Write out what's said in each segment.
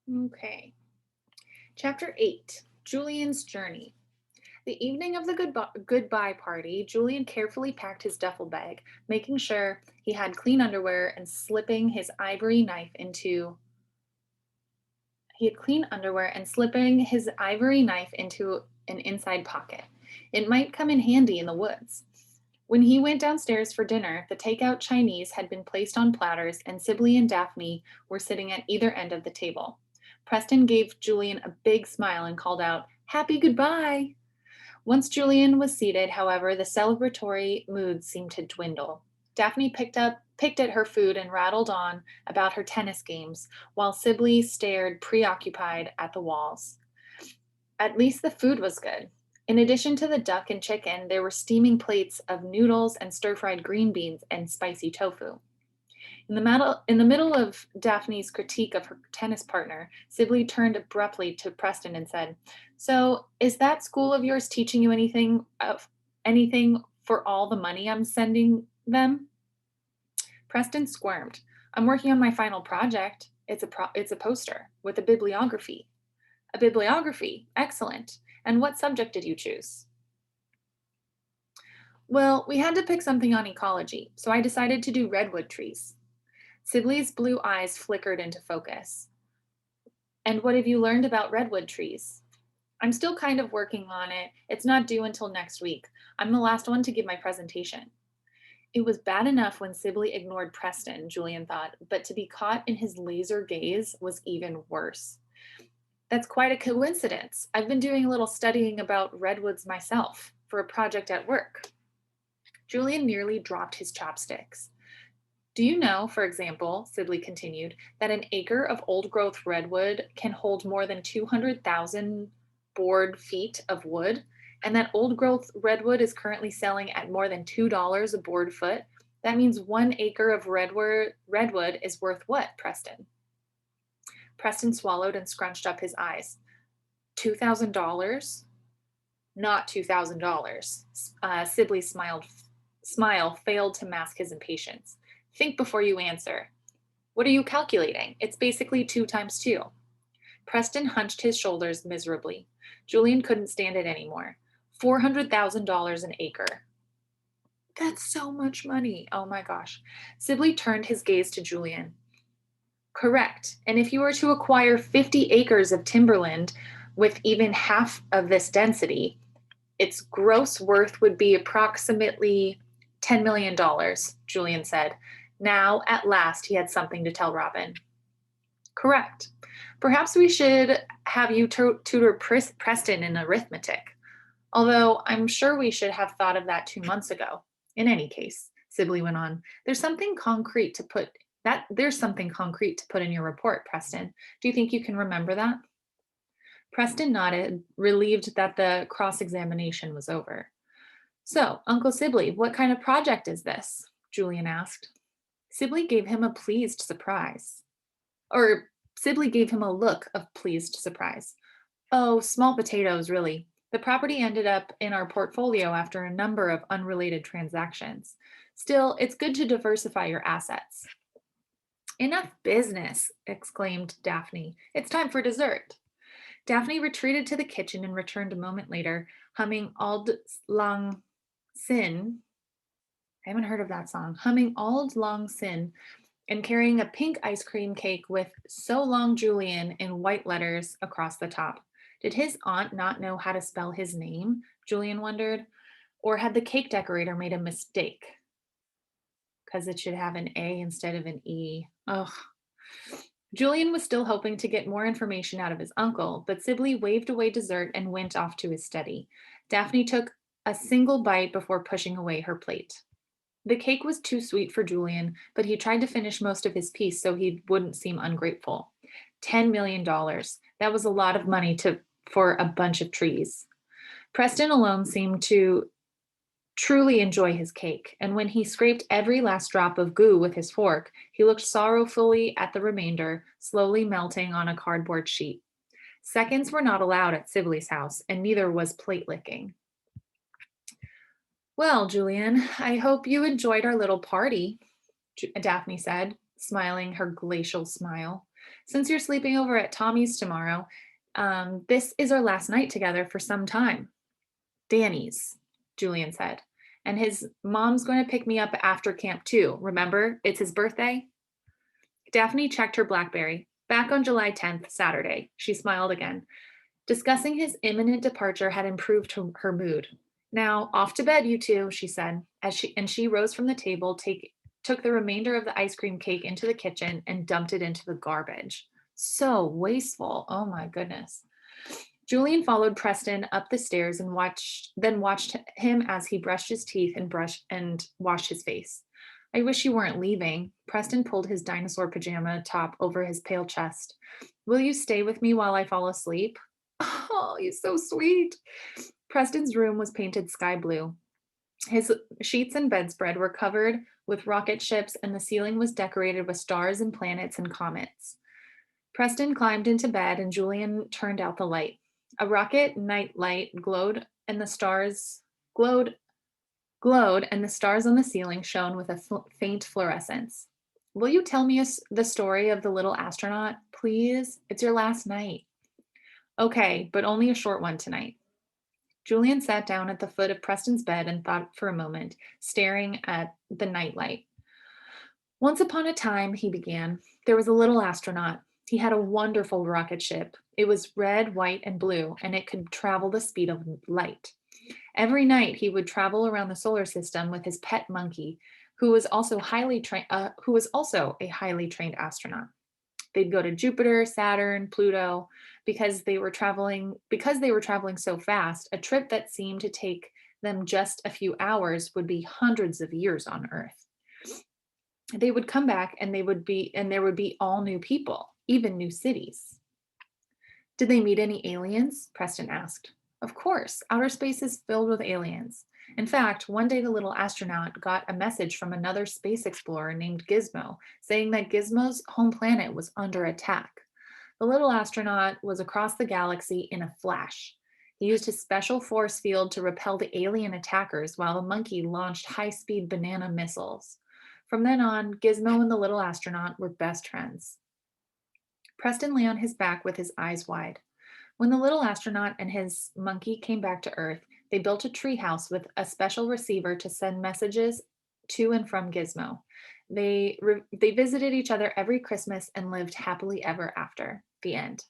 Okay. Chapter 8 Julian's Journey. The evening of the goodbye party, Julian carefully packed his duffel bag, making sure he had clean underwear and slipping his ivory knife into he had clean underwear and slipping his ivory knife into an inside pocket. It might come in handy in the woods. When he went downstairs for dinner, the takeout Chinese had been placed on platters, and Sibley and Daphne were sitting at either end of the table. Preston gave Julian a big smile and called out, "Happy goodbye!" Once Julian was seated, however, the celebratory mood seemed to dwindle. Daphne picked at her food and rattled on about her tennis games, while Sibley stared preoccupied at the walls. At least the food was good. In addition to the duck and chicken, there were steaming plates of noodles and stir-fried green beans and spicy tofu. In the middle of Daphne's critique of her tennis partner, Sibley turned abruptly to Preston and said, "So, is that school of yours teaching you anything for all the money I'm sending them?" Preston squirmed. "I'm working on my final project. It's a poster with a bibliography." "A bibliography. Excellent. And what subject did you choose?" "Well, we had to pick something on ecology, so I decided to do redwood trees." Sibley's blue eyes flickered into focus. "And what have you learned about redwood trees?" "I'm still kind of working on it. It's not due until next week. I'm the last one to give my presentation." It was bad enough when Sibley ignored Preston, Julian thought, but to be caught in his laser gaze was even worse. "That's quite a coincidence. I've been doing a little studying about redwoods myself for a project at work." Julian nearly dropped his chopsticks. "Do you know, for example," Sibley continued, "that an acre of old growth redwood can hold more than 200,000 board feet of wood, and that old growth redwood is currently selling at more than $2 a board foot? That means 1 acre of redwood is worth what, Preston?" Preston swallowed and scrunched up his eyes. $2,000? Not $2,000. Sibley's smile failed to mask his impatience. "Think before you answer. What are you calculating? It's basically 2 times 2." Preston hunched his shoulders miserably. Julian couldn't stand it anymore. $400,000 an acre. That's so much money. Oh my gosh. Sibley turned his gaze to Julian. "Correct. And if you were to acquire 50 acres of timberland with even half of this density, its gross worth would be approximately $10 million, Julian said. Now, at last, he had something to tell Robin. "Correct. Perhaps we should have you tutor Preston in arithmetic. Although I'm sure we should have thought of that 2 months ago. In any case," Sibley went on, there's something concrete to put in your report, Preston. Do you think you can remember that?" Preston nodded, relieved that the cross-examination was over. "So, Uncle Sibley, what kind of project is this?" Julian asked. Sibley gave him a pleased surprise. Or Sibley gave him a look of pleased surprise. "Oh, small potatoes, really. The property ended up in our portfolio after a number of unrelated transactions. Still, it's good to diversify your assets." "Enough business," exclaimed Daphne. "It's time for dessert." Daphne retreated to the kitchen and returned a moment later, humming Auld Lang Syne. I haven't heard of that song. Humming Auld Lang Syne and carrying a pink ice cream cake with "So Long Julian" in white letters across the top. Did his aunt not know how to spell his name? Julian wondered. Or had the cake decorator made a mistake? Because it should have an A instead of an E. Ugh. Julian was still hoping to get more information out of his uncle, but Sibley waved away dessert and went off to his study. Daphne took a single bite before pushing away her plate. The cake was too sweet for Julian, but he tried to finish most of his piece so he wouldn't seem ungrateful. $10 million. That was a lot of money for a bunch of trees. Preston alone seemed to truly enjoy his cake, and when he scraped every last drop of goo with his fork, he looked sorrowfully at the remainder, slowly melting on a cardboard sheet. Seconds were not allowed at Sibley's house, and neither was plate licking. "Well, Julian, I hope you enjoyed our little party," Daphne said, smiling her glacial smile. Since you're sleeping over at Tommy's tomorrow, this is our last night together for some time. Danny's, Julian said. And his mom's going to pick me up after camp too. Remember, it's his birthday? Daphne checked her Blackberry. Back on July 10th, Saturday. She smiled again. Discussing his imminent departure had improved her mood. Now, off to bed, you two, she said, and she rose from the table, took the remainder of the ice cream cake into the kitchen and dumped it into the garbage. So wasteful. Oh my goodness. Julian followed Preston up the stairs and watched him as he brushed his teeth and washed his face. I wish you weren't leaving. Preston pulled his dinosaur pajama top over his pale chest. Will you stay with me while I fall asleep? Oh, he's so sweet. Preston's room was painted sky blue. His sheets and bedspread were covered with rocket ships, and the ceiling was decorated with stars and planets and comets. Preston climbed into bed, and Julian turned out the light. A rocket night light glowed, and the stars glowed, and the stars on the ceiling shone with a faint fluorescence. Will you tell me the story of the little astronaut, please? It's your last night. Okay, but only a short one tonight. Julian sat down at the foot of Preston's bed and thought for a moment, staring at the nightlight. Once upon a time, he began, there was a little astronaut. He had a wonderful rocket ship. It was red, white, and blue, and it could travel the speed of light. Every night, he would travel around the solar system with his pet monkey, who was also a highly trained astronaut. They'd go to Jupiter, Saturn, Pluto, because they were traveling so fast. A trip that seemed to take them just a few hours would be hundreds of years on Earth. They would come back and there would be all new people, even new cities. Did they meet any aliens? Preston asked. Of course, outer space is filled with aliens. In fact, one day the little astronaut got a message from another space explorer named Gizmo, saying that Gizmo's home planet was under attack. The little astronaut was across the galaxy in a flash. He used his special force field to repel the alien attackers while the monkey launched high-speed banana missiles. From then on, Gizmo and the little astronaut were best friends. Preston lay on his back with his eyes wide. When the little astronaut and his monkey came back to Earth, they built a treehouse with a special receiver to send messages to and from Gizmo. They visited each other every Christmas and lived happily ever after. The end.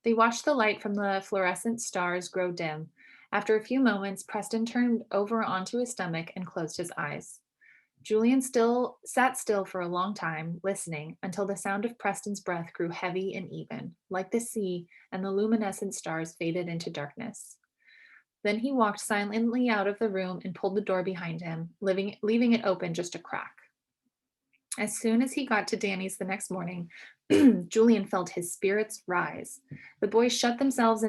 They watched the light from the fluorescent stars grow dim. After a few moments, Preston turned over onto his stomach and closed his eyes. Julian sat still for a long time, listening until the sound of Preston's breath grew heavy and even, like the sea, and the luminescent stars faded into darkness. Then he walked silently out of the room and pulled the door behind him, leaving it open just a crack. As soon as he got to Danny's the next morning, Julian felt his spirits rise. The boys shut themselves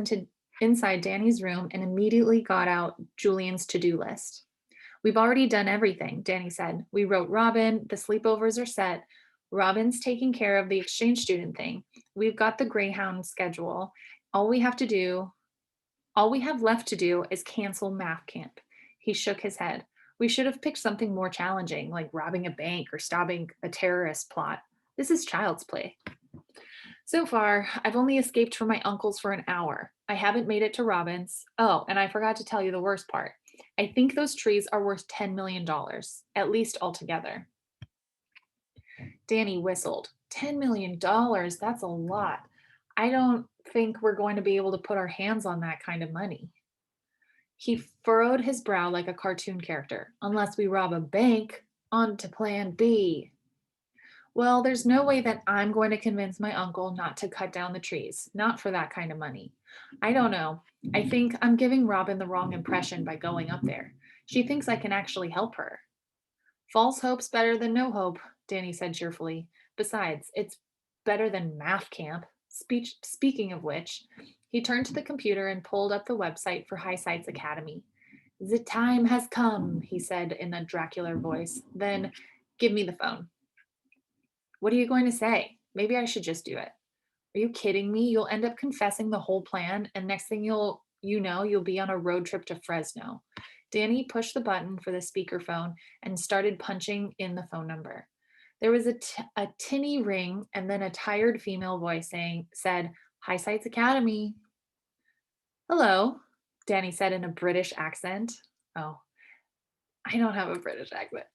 inside Danny's room and immediately got out Julian's to-do list. We've already done everything, Danny said. We wrote Robin, the sleepovers are set. Robin's taking care of the exchange student thing. We've got the Greyhound schedule. All we have left to do is cancel math camp. He shook his head. We should have picked something more challenging, like robbing a bank or stopping a terrorist plot. This is child's play. So far, I've only escaped from my uncle's for an hour. I haven't made it to Robin's. Oh, and I forgot to tell you the worst part. I think those trees are worth $10 million, at least altogether. Danny whistled. $10 million, that's a lot. I don't think we're going to be able to put our hands on that kind of money. He furrowed his brow like a cartoon character. Unless we rob a bank, on to plan B. Well, there's no way that I'm going to convince my uncle not to cut down the trees, not for that kind of money. I don't know. I think I'm giving Robin the wrong impression by going up there. She thinks I can actually help her. False hope's better than no hope, Danny said cheerfully. Besides, it's better than math camp. Speaking of which, he turned to the computer and pulled up the website for High Sights Academy. The time has come, he said in a Dracula voice. Then, give me the phone. What are you going to say? Maybe I should just do it. Are you kidding me? You'll end up confessing the whole plan, and next thing you'll be on a road trip to Fresno. Danny pushed the button for the speakerphone and started punching in the phone number. There was a tinny ring, and then a tired female voice said, High Sights Academy. Hello, Danny said in a British accent. Oh, I don't have a British accent.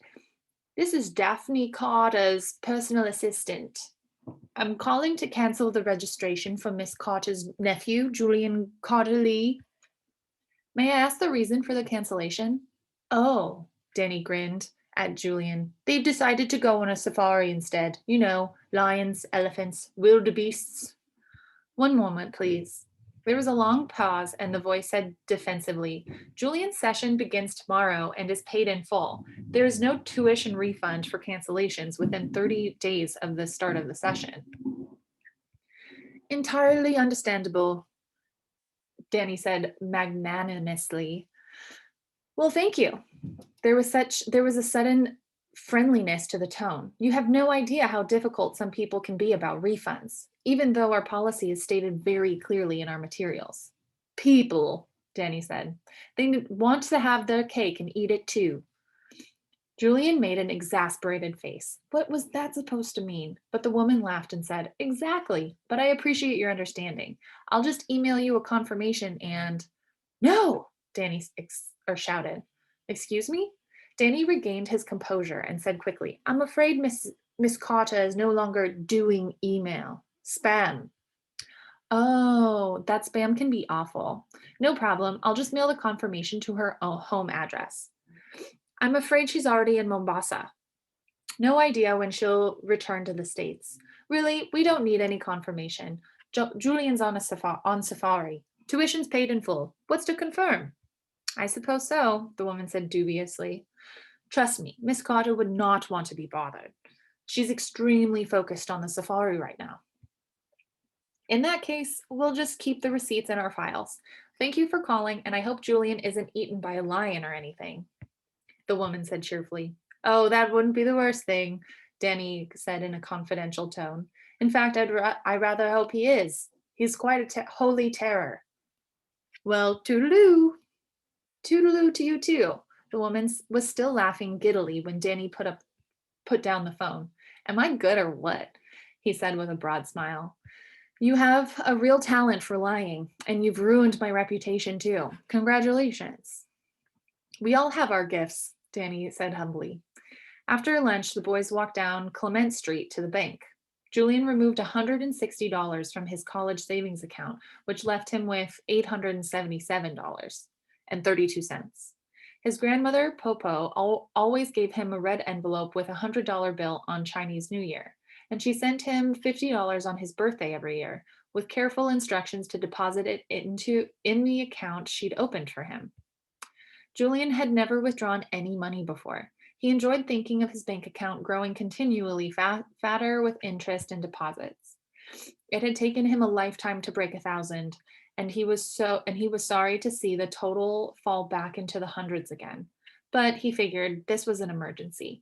This is Daphne Carter's personal assistant. I'm calling to cancel the registration for Miss Carter's nephew, Julian Carter-Lee. May I ask the reason for the cancellation? Oh, Danny grinned at Julian. They've decided to go on a safari instead. You know, lions, elephants, wildebeests. One moment, please. There was a long pause, and the voice said defensively, Julian's session begins tomorrow and is paid in full. There is no tuition refund for cancellations within 30 days of the start of the session. Entirely understandable, Danny said magnanimously. Well, thank you. There was a sudden friendliness to the tone. You have no idea how difficult some people can be about refunds, even though our policy is stated very clearly in our materials. People, Danny said. They want to have their cake and eat it too. Julian made an exasperated face. What was that supposed to mean? But the woman laughed and said, Exactly, but I appreciate your understanding. I'll just email you a confirmation and... No, Danny shouted. Excuse me? Danny regained his composure and said quickly, I'm afraid Miss Carter is no longer doing email. Spam. Oh, that spam can be awful. No problem. I'll just mail the confirmation to her home address. I'm afraid she's already in Mombasa. No idea when she'll return to the States. Really, we don't need any confirmation. Julian's on safari. Tuition's paid in full. What's to confirm? I suppose so, the woman said dubiously. Trust me, Miss Carter would not want to be bothered. She's extremely focused on the safari right now. In that case, we'll just keep the receipts in our files. Thank you for calling, and I hope Julian isn't eaten by a lion or anything, the woman said cheerfully. Oh, that wouldn't be the worst thing, Danny said in a confidential tone. In fact, I rather hope he is. He's quite a holy terror. Well, toodaloo. Toodaloo to you too. The woman was still laughing giddily when Danny put down the phone. Am I good or what? He said with a broad smile. You have a real talent for lying, and you've ruined my reputation too. Congratulations. We all have our gifts, Danny said humbly. After lunch, the boys walked down Clement Street to the bank. Julian removed $160 from his college savings account, which left him with $877.32. His grandmother, Popo, always gave him a red envelope with a $100 bill on Chinese New Year, and she sent him $50 on his birthday every year, with careful instructions to deposit it in the account she'd opened for him. Julian had never withdrawn any money before. He enjoyed thinking of his bank account growing continually fatter with interest and deposits. It had taken him a lifetime to break 1,000, and he was sorry to see the total fall back into the hundreds again. But he figured this was an emergency.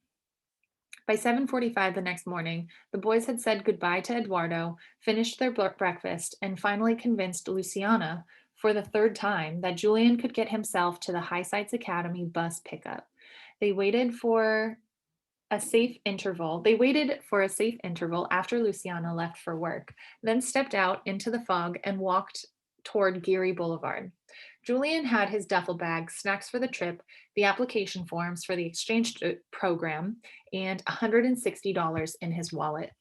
By 7:45 the next morning, the boys had said goodbye to Eduardo, finished their breakfast, and finally convinced Luciana, for the third time, that Julian could get himself to the High Sights Academy bus pickup. They waited for a safe interval after Luciana left for work, then stepped out into the fog and walked toward Geary Boulevard. Julian had his duffel bag, snacks for the trip, the application forms for the exchange program, and $160 in his wallet.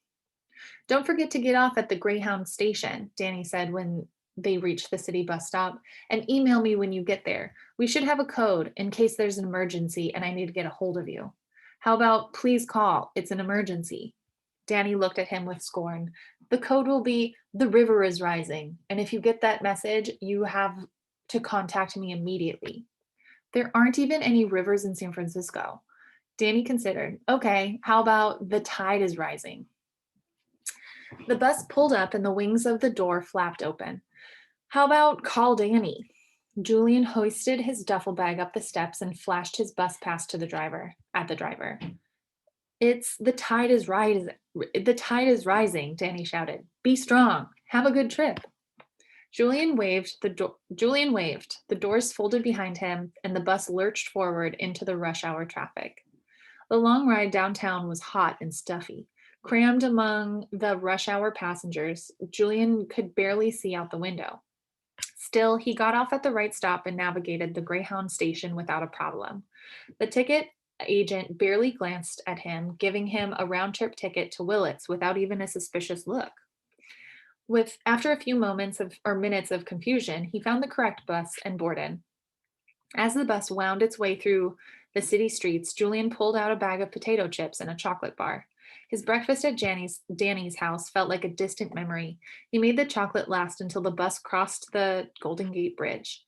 Don't forget to get off at the Greyhound station, Danny said when they reached the city bus stop, and email me when you get there. We should have a code in case there's an emergency and I need to get a hold of you. How about please call, it's an emergency. Danny looked at him with scorn. The code will be, the river is rising, and if you get that message, you have to contact me immediately. There aren't even any rivers in San Francisco. Danny considered, okay, how about the tide is rising? The bus pulled up and the wings of the door flapped open. How about call Danny? Julian hoisted his duffel bag up the steps and flashed his bus pass to the driver. It's the tide is rising. The tide is rising, Danny shouted. Be strong. Have a good trip. Julian waved. The doors folded behind him, and the bus lurched forward into the rush hour traffic. The long ride downtown was hot and stuffy. Crammed among the rush hour passengers, Julian could barely see out the window. Still, he got off at the right stop and navigated the Greyhound station without a problem. The ticket agent barely glanced at him, giving him a round trip ticket to Willits without even a suspicious look. With after a few moments of or minutes of confusion, he found the correct bus and boarded. As the bus wound its way through the city streets, Julian pulled out a bag of potato chips and a chocolate bar. His breakfast at Danny's house felt like a distant memory. He made the chocolate last until the bus crossed the Golden Gate Bridge.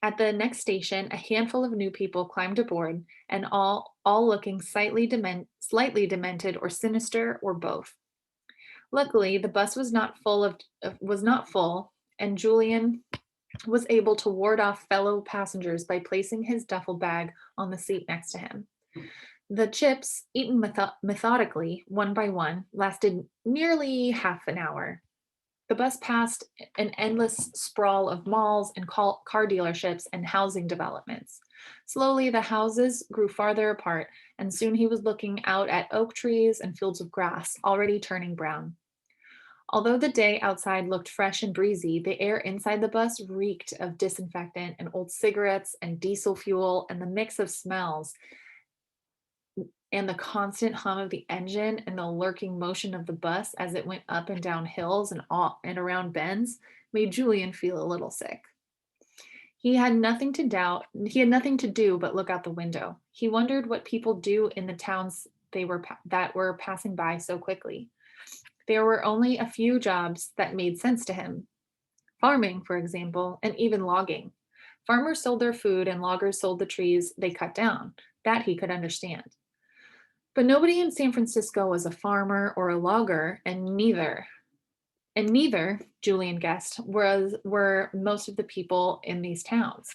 At the next station, a handful of new people climbed aboard, and all looking slightly demented or sinister or both. Luckily, the bus was not full, and Julian was able to ward off fellow passengers by placing his duffel bag on the seat next to him. The chips, eaten methodically, one by one, lasted nearly half an hour. The bus passed an endless sprawl of malls and car dealerships and housing developments. Slowly, the houses grew farther apart, and soon he was looking out at oak trees and fields of grass, already turning brown. Although the day outside looked fresh and breezy, the air inside the bus reeked of disinfectant and old cigarettes and diesel fuel, and the mix of smells and the constant hum of the engine and the lurking motion of the bus as it went up and down hills and around bends made Julian feel a little sick. He had nothing to do but look out the window. He wondered what people do in the towns that were passing by so quickly. There were only a few jobs that made sense to him. Farming, for example, and even logging. Farmers sold their food and loggers sold the trees they cut down. That he could understand. But nobody in San Francisco was a farmer or a logger, and neither, Julian guessed, were most of the people in these towns.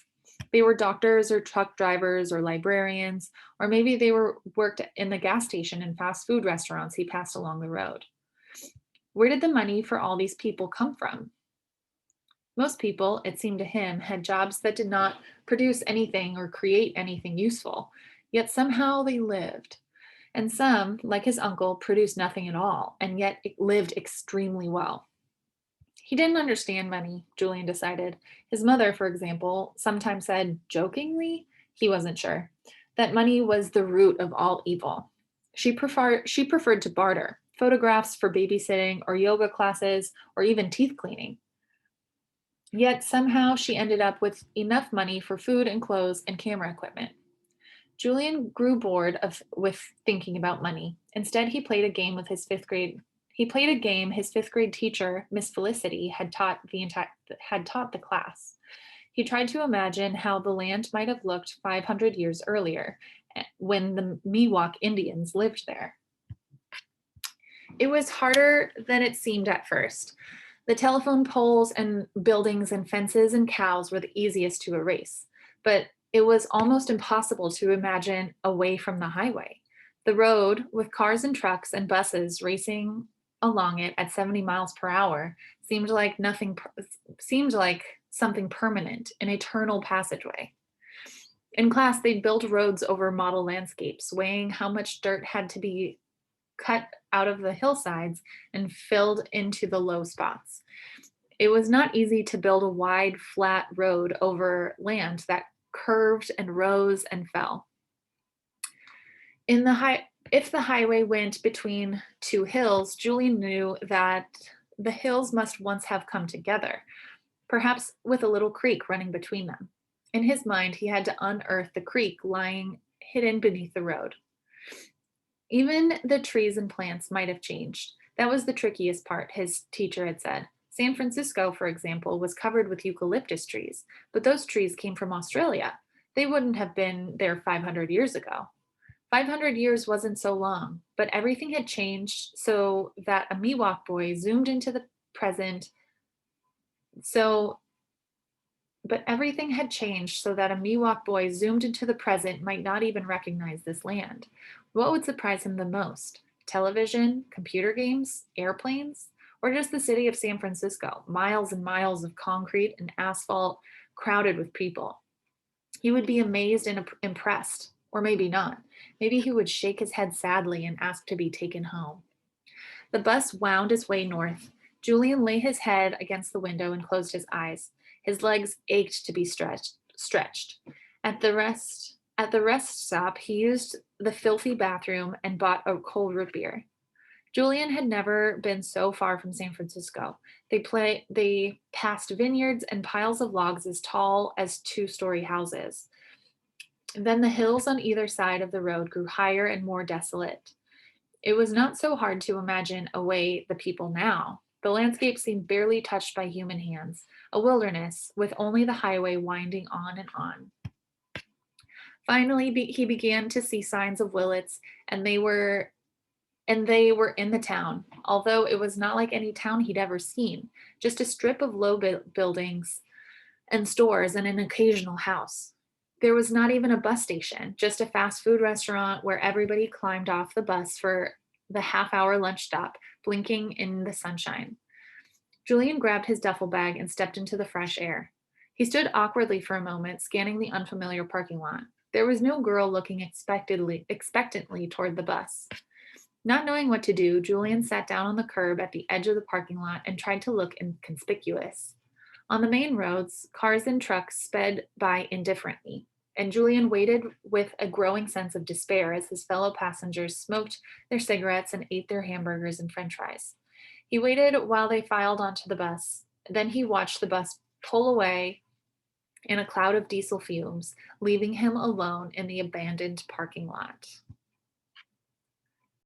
They were doctors or truck drivers or librarians, or maybe they worked in the gas station and fast food restaurants he passed along the road. Where did the money for all these people come from? Most people, it seemed to him, had jobs that did not produce anything or create anything useful, yet somehow they lived. And some, like his uncle, produced nothing at all, and yet it lived extremely well. He didn't understand money, Julian decided. His mother, for example, sometimes said, jokingly, he wasn't sure, that money was the root of all evil. She preferred to barter, photographs for babysitting or yoga classes or even teeth cleaning. Yet somehow she ended up with enough money for food and clothes and camera equipment. Julian grew bored with thinking about money. Instead, he played a game his fifth grade teacher, Miss Felicity, had taught the class. He tried to imagine how the land might have looked 500 years earlier, when the Miwok Indians lived there. It was harder than it seemed at first. The telephone poles and buildings and fences and cows were the easiest to erase, but it was almost impossible to imagine away from the highway. The road, with cars and trucks and buses racing along it at 70 miles per hour, seemed like something permanent, an eternal passageway. In class, they'd built roads over model landscapes, weighing how much dirt had to be cut out of the hillsides and filled into the low spots. It was not easy to build a wide, flat road over land that curved and rose and fell. If the highway went between two hills, Julian knew that the hills must once have come together, perhaps with a little creek running between them. In his mind, he had to unearth the creek lying hidden beneath the road. Even the trees and plants might have changed. That was the trickiest part, his teacher had said. San Francisco, for example, was covered with eucalyptus trees, but those trees came from Australia. They wouldn't have been there 500 years ago. 500 years wasn't so long, but everything had changed so that a Miwok boy zoomed into the present. But everything had changed so that a Miwok boy zoomed into the present might not even recognize this land. What would surprise him the most? Television, computer games, airplanes, or just the city of San Francisco, miles and miles of concrete and asphalt crowded with people? He would be amazed and impressed, or maybe not. Maybe he would shake his head sadly and ask to be taken home. The bus wound its way north. Julian lay his head against the window and closed his eyes. His legs ached to be stretched. At the rest stop, he used the filthy bathroom and bought a cold root beer. Julian had never been so far from San Francisco. They passed vineyards and piles of logs as tall as two-story houses. Then the hills on either side of the road grew higher and more desolate. It was not so hard to imagine away the people now. The landscape seemed barely touched by human hands, a wilderness with only the highway winding on and on. Finally, he began to see signs of Willets, and they were in the town, although it was not like any town he'd ever seen, just a strip of low buildings and stores and an occasional house. There was not even a bus station, just a fast food restaurant where everybody climbed off the bus for the half-hour lunch stop, blinking in the sunshine. Julian grabbed his duffel bag and stepped into the fresh air. He stood awkwardly for a moment, scanning the unfamiliar parking lot. There was no girl looking expectantly toward the bus. Not knowing what to do, Julian sat down on the curb at the edge of the parking lot and tried to look inconspicuous. On the main roads, cars and trucks sped by indifferently, and Julian waited with a growing sense of despair as his fellow passengers smoked their cigarettes and ate their hamburgers and french fries. He waited while they filed onto the bus. Then he watched the bus pull away in a cloud of diesel fumes, leaving him alone in the abandoned parking lot.